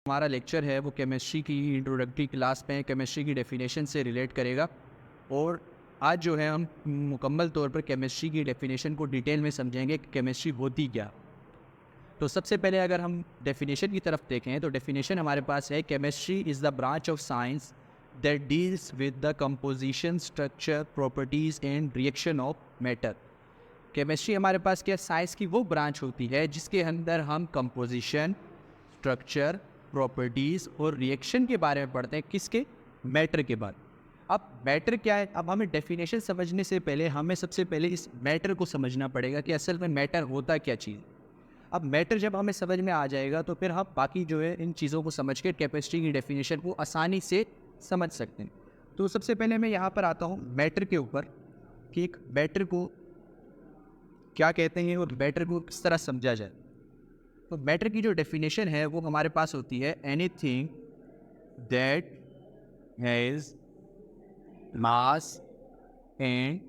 हमारा लेक्चर है वो केमिस्ट्री की इंट्रोडक्टरी क्लास में केमिस्ट्री की डेफिनेशन से रिलेट करेगा। और आज जो है हम मुकम्मल तौर पर केमिस्ट्री की डेफिनेशन को डिटेल में समझेंगे कि केमिस्ट्री होती क्या। तो सबसे पहले अगर हम डेफिनेशन की तरफ देखें तो डेफिनेशन हमारे पास है, chemistry is the branch of science that deals with the composition, structure, properties and reaction of matter. Chemistry हमारे पास क्या, साइंस की वो ब्रांच होती है जिसके अंदर हम कंपोजिशन, स्ट्रक्चर, प्रॉपर्टीज़ और रिएक्शन के बारे में पढ़ते हैं। किसके? मैटर के बारे में। अब मैटर क्या है? अब हमें डेफिनेशन समझने से पहले हमें सबसे पहले इस मैटर को समझना पड़ेगा कि असल में मैटर होता क्या चीज़। अब मैटर जब हमें समझ में आ जाएगा तो फिर हम बाकी जो है इन चीज़ों को समझ के केमिस्ट्री की डेफिनेशन को आसानी से समझ सकते हैं। तो सबसे पहले मैं यहाँ पर आता हूँ मैटर के ऊपर कि एक मैटर को क्या कहते हैं और मैटर को किस तरह समझा जाए। तो मैटर की जो डेफिनेशन है वो हमारे पास होती है, anything that has mass and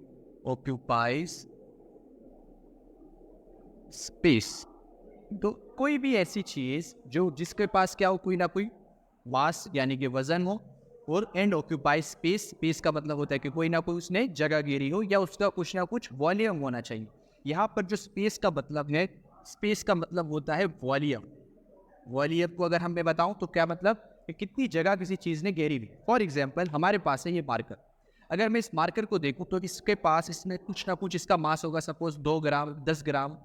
occupies space. तो कोई भी ऐसी चीज़ जो जिसके पास क्या हो, कोई ना कोई मास यानी कि वजन हो, और एंड ऑक्यूपाइज स्पेस। स्पेस का मतलब होता है कि कोई ना कोई उसने जगह घेरी हो या उसका कुछ ना कुछ वॉल्यूम होना चाहिए। यहाँ पर जो स्पेस का मतलब है, स्पेस का मतलब होता है वॉल्यूम। वॉल्यूम को अगर हम मैं बताऊँ तो क्या मतलब कि कितनी जगह किसी चीज़ ने घेरी हुई। फॉर एग्जाम्पल हमारे पास है ये मार्कर। अगर मैं इस मार्कर को देखूँ तो इसके पास इसने कुछ ना कुछ इसका मास होगा, सपोज 2 ग्राम 10 ग्राम,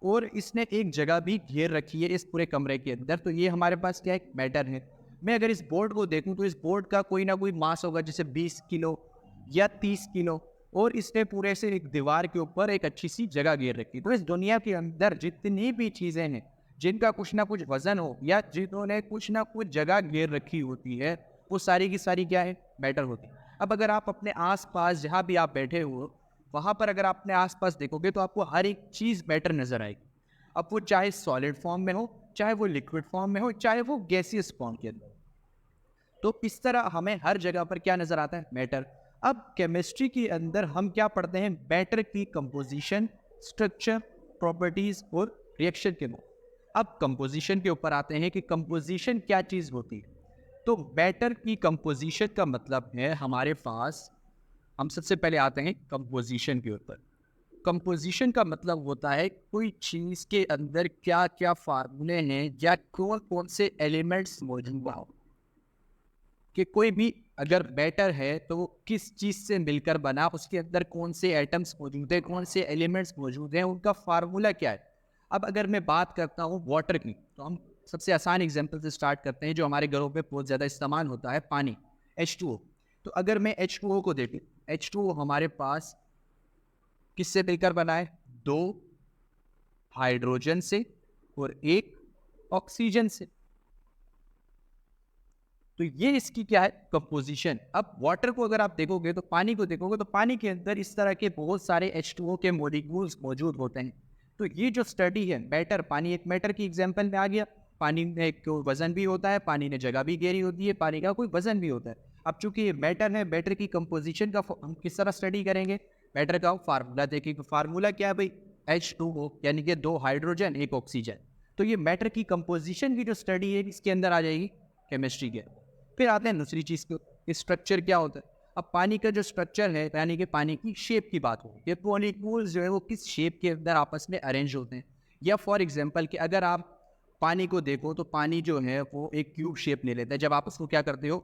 और इसने एक जगह भी घेर रखी है इस पूरे कमरे के अंदर। तो ये हमारे पास क्या एक मैटर है। मैं अगर इस बोर्ड को देखूं तो इस बोर्ड का कोई ना कोई मास होगा, जैसे 20 किलो या 30 किलो, और इसने पूरे से एक दीवार के ऊपर एक अच्छी सी जगह घेर रखी। तो इस दुनिया के अंदर जितनी भी चीज़ें हैं जिनका कुछ ना कुछ वजन हो या जिन्होंने कुछ ना कुछ जगह घेर रखी होती है, वो सारी की सारी क्या है, मैटर होती है। अब अगर आप अपने आसपास जहाँ भी आप बैठे हो वहाँ पर अगर आप अपने आसपास देखोगे तो आपको हर एक चीज़ मैटर नज़र आएगी। अब वो चाहे सॉलिड फॉर्म में हो, चाहे वो लिक्विड फॉर्म में हो, चाहे वो गैसियस फॉर्म के अंदर। तो इस तरह हमें हर जगह पर क्या नज़र आता है, मैटर। अब केमिस्ट्री के अंदर हम क्या पढ़ते हैं, मैटर की कंपोजिशन, स्ट्रक्चर, प्रॉपर्टीज और रिएक्शन के बारे। अब कंपोजिशन के ऊपर आते हैं कि कंपोजिशन क्या चीज़ होती है। तो मैटर की कंपोजिशन का मतलब है हमारे पास, हम सबसे पहले आते हैं कंपोजिशन के ऊपर। कंपोजिशन का मतलब होता है कोई चीज़ के अंदर क्या क्या फार्मूले हैं या कौन कौन से एलिमेंट्स मौजूद हो। कि कोई भी अगर मैटर है तो वो किस चीज़ से मिलकर बना, उसके अंदर कौन से एटम्स मौजूद हैं, कौन से एलिमेंट्स मौजूद हैं, उनका फार्मूला क्या है। अब अगर मैं बात करता हूँ वाटर की, तो हम सबसे आसान एग्जांपल से स्टार्ट करते हैं जो हमारे घरों पे बहुत ज़्यादा इस्तेमाल होता है, पानी, H2O। तो अगर मैं H2O को देखूँ, H2O हमारे पास किससे मिलकर बना है, 2 हाइड्रोजन से और 1 ऑक्सीजन से। तो ये इसकी क्या है, कंपोजिशन। अब वाटर को अगर आप देखोगे तो पानी को देखोगे तो पानी के अंदर इस तरह के बहुत सारे H2O के मॉलिक्यूल्स मौजूद होते हैं। तो ये जो स्टडी है मैटर, पानी एक मैटर की एग्जांपल में आ गया। पानी में एक वजन भी होता है, पानी ने जगह भी घेरी होती है, पानी का कोई वजन भी होता है। अब चूंकि ये मैटर है, मैटर की कंपोजिशन का हम किस तरह स्टडी करेंगे, मैटर का फार्मूला देखेंगे। फार्मूला क्या है भाई, H2O यानी कि 2 हाइड्रोजन 1 ऑक्सीजन। तो ये मैटर की कंपोजिशन की जो स्टडी है इसके अंदर आ जाएगी केमिस्ट्री के। फिर आते हैं दूसरी चीज़ को, स्ट्रक्चर क्या होता है। अब पानी का जो स्ट्रक्चर है यानी कि पानी की शेप की बात हो, ये मॉलिक्यूल्स जो है वो किस शेप के अंदर आपस में अरेंज होते हैं। या फॉर एग्जांपल कि अगर आप पानी को देखो तो पानी जो है वो एक क्यूब शेप ले लेता है। जब आप उसको क्या करते हो,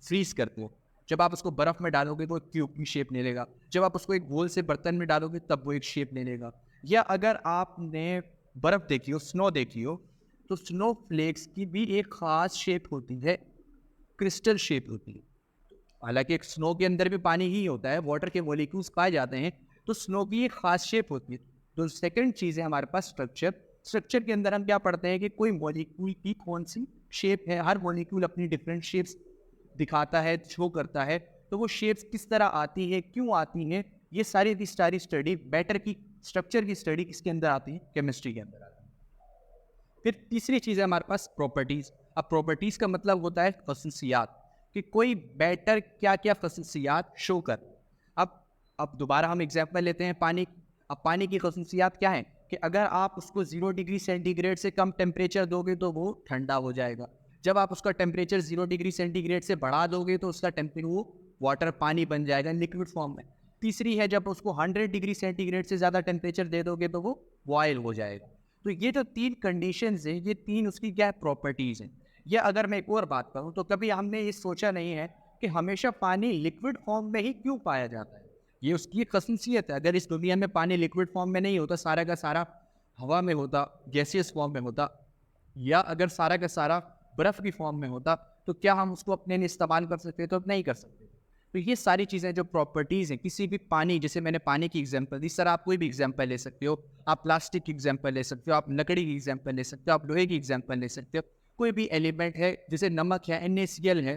फ्रीज करते हो। जब आप उसको बर्फ़ में डालोगे तो एक क्यूब की शेप ले लेगा। जब आप उसको एक गोल से बर्तन में डालोगे तब वो एक शेप ले लेगा। या अगर आपने बर्फ़ देखी हो, स्नो देखी हो, तो स्नो फ्लेक्स की भी एक ख़ास शेप होती है, क्रिस्टल शेप होती है। हालांकि एक स्नो के अंदर भी पानी ही होता है, वाटर के मॉलिक्यूल्स पाए जाते हैं, तो स्नो की एक खास शेप होती है। तो सेकंड चीज़ है हमारे पास स्ट्रक्चर। स्ट्रक्चर के अंदर हम क्या पढ़ते हैं कि कोई मॉलिक्यूल की कौन सी शेप है। हर मॉलिक्यूल अपनी डिफरेंट शेप्स दिखाता है, शो करता है। तो वो शेप्स किस तरह आती है, क्यों आती हैं, ये सारी की सारी स्टडी मैटर की स्ट्रक्चर की स्टडी किसके अंदर आती है, केमिस्ट्री के अंदर आती है। फिर तीसरी चीज़ है हमारे पास प्रॉपर्टीज़। अब प्रॉपर्टीज़ का मतलब होता है खसूसियात, कि कोई मैटर क्या क्या खसूसियात शो कर। अब दोबारा हम एग्जांपल लेते हैं पानी। अब पानी की खसूसियात क्या है कि अगर आप उसको 0 डिग्री सेंटीग्रेड से कम टेम्परेचर दोगे तो वो ठंडा हो जाएगा। जब आप उसका टेम्परेचर 0 डिग्री सेंटीग्रेड से बढ़ा दोगे तो उसका टेम्परेचर वो वाटर पानी बन जाएगा लिक्विड फॉर्म में। तीसरी है जब उसको 100 डिग्री सेंटीग्रेड से ज़्यादा टेम्परेचर दे दोगे तो वो बॉयल हो जाएगा। तो ये जो 3 कंडीशंस हैं, ये 3 उसकी क्या प्रॉपर्टीज़ हैं। या अगर मैं एक और बात करूँ तो कभी हमने ये सोचा नहीं है कि हमेशा पानी लिक्विड फॉर्म में ही क्यों पाया जाता है। ये उसकी एक खसूसियत है। अगर इस दुनिया में पानी लिक्विड फॉर्म में नहीं होता, सारा का सारा हवा में होता, गैसियस फॉर्म में होता, या अगर सारा का सारा बर्फ़ की फॉर्म में होता, तो क्या हम उसको अपने लिए इस्तेमाल कर सकते? तो नहीं कर सकते। तो ये सारी चीज़ें जो प्रॉपर्टीज़ हैं किसी भी पानी, जैसे मैंने पानी की एग्जांपल दी, इस तरह आप कोई भी एग्जांपल ले सकते हो। आप प्लास्टिक की एग्जांपल ले सकते हो, आप लकड़ी की एग्जांपल ले सकते हो, आप लोहे की एग्जांपल ले सकते हो। कोई भी एलिमेंट है, जैसे नमक है, NaCl है,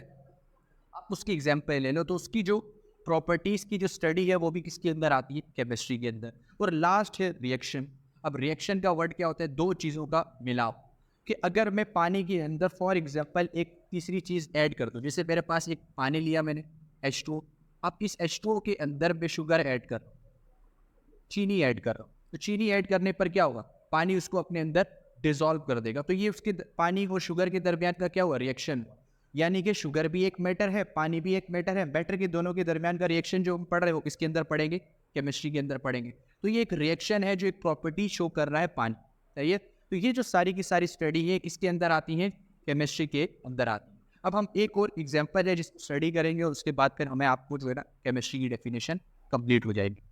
आप उसकी एग्जांपल ले लो, तो उसकी जो प्रॉपर्टीज़ की जो स्टडी है वो भी किसके अंदर आती है? केमिस्ट्री के अंदर। और लास्ट है रिएक्शन। अब रिएक्शन का वर्ड क्या होता है? दो चीज़ों का मिलाप। कि अगर मैं पानी के अंदर फॉर एग्जांपल एक तीसरी चीज़ ऐड कर दूँ, जैसे मेरे पास एक पानी लिया मैंने H2O, अब इस H2O के अंदर मैं शुगर ऐड कर रहा हूँ, चीनी ऐड कर रहा हूँ, तो चीनी ऐड करने पर क्या होगा? पानी उसको अपने अंदर डिसॉल्व कर देगा। तो ये उसके पानी और शुगर के दरमियान का क्या हुआ? रिएक्शन। यानी कि शुगर भी एक मैटर है, पानी भी एक मैटर है। मैटर के दोनों के दरमियान का रिएक्शन जो हम पढ़ रहे हैं वो किसके अंदर पढ़ेंगे? केमिस्ट्री के अंदर पढ़ेंगे। तो ये एक रिएक्शन है जो एक प्रॉपर्टी शो कर रहा है पानी। सही है? तो ये जो सारी की सारी स्टडी है किसके अंदर आती है? केमिस्ट्री के अंदर आती है। अब हम एक और एग्जाम्पल है जिसको स्टडी करेंगे और उसके बाद फिर हमें आपको जो है ना केमिस्ट्री की डेफिनेशन कंप्लीट हो जाएगी।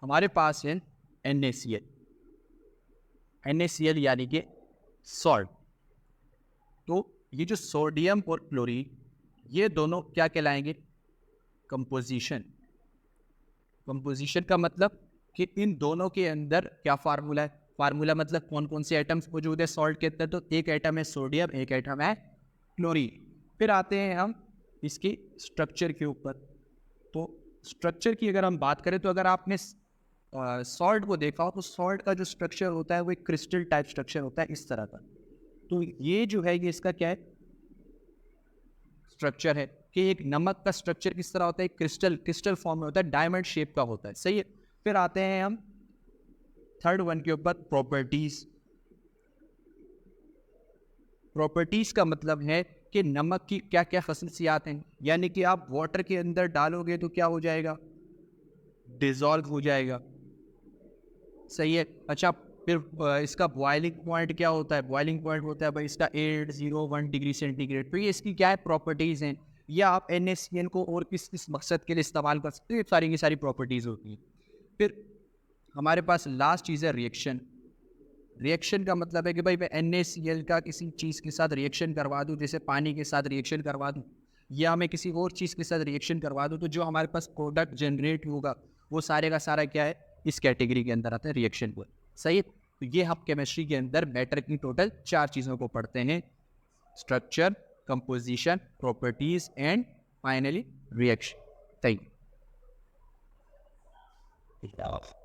हमारे पास है NaCl। NaCl यानी कि सॉल्ट। तो ये जो सोडियम और क्लोरीन, ये दोनों क्या कहलाएंगे? कंपोजिशन। कंपोजिशन का मतलब कि इन दोनों के अंदर क्या फार्मूला है? फार्मूला मतलब कौन कौन से एटम्स मौजूद है सॉल्ट के अंदर? तो एक एटम है सोडियम, एक एटम है क्लोरीन। फिर आते हैं हम इसकी स्ट्रक्चर के ऊपर। तो स्ट्रक्चर की अगर हम बात करें तो अगर आपने सॉल्ट को देखा हो तो सॉल्ट का जो स्ट्रक्चर होता है वो एक क्रिस्टल टाइप स्ट्रक्चर होता है, इस तरह का। तो ये जो है ये इसका क्या है? स्ट्रक्चर है। कि एक नमक का स्ट्रक्चर किस तरह होता है? क्रिस्टल फॉर्म में होता है, डायमंड शेप का होता है। सही है? फिर आते हैं हम थर्ड वन के ऊपर, प्रॉपर्टीज। प्रॉपर्टीज का मतलब है कि नमक की क्या क्या खसूसियात हैं। यानी कि आप वाटर के अंदर डालोगे तो क्या हो जाएगा? डिजॉल्व हो जाएगा। सही है? अच्छा, फिर इसका बॉइलिंग पॉइंट क्या होता है? बॉइलिंग पॉइंट होता है भाई इसका 801 डिग्री सेंटीग्रेड। तो ये इसकी क्या है? प्रॉपर्टीज़ हैं। या आप NaCl को और किस किस मकसद के लिए इस्तेमाल कर सकते हो, ये सारी की सारी प्रॉपर्टीज़ होती हैं। फिर हमारे पास लास्ट चीज़ है रिएक्शन। रिएक्शन का मतलब है कि भाई मैं NaCl का किसी चीज़ के साथ रिएक्शन करवा दूँ, जैसे पानी के साथ रिएक्शन करवा दूँ, या मैं किसी और चीज़ के साथ रिएक्शन करवा दूँ, तो जो हमारे पास प्रोडक्ट जनरेट होगा वो सारे का सारा क्या है? इस कैटेगरी के अंदर आता है, रिएक्शन को। सही है? तो ये हम केमिस्ट्री के अंदर मैटर की टोटल 4 चीज़ों को पढ़ते हैं: structure, composition, properties and finally reaction. Thank you.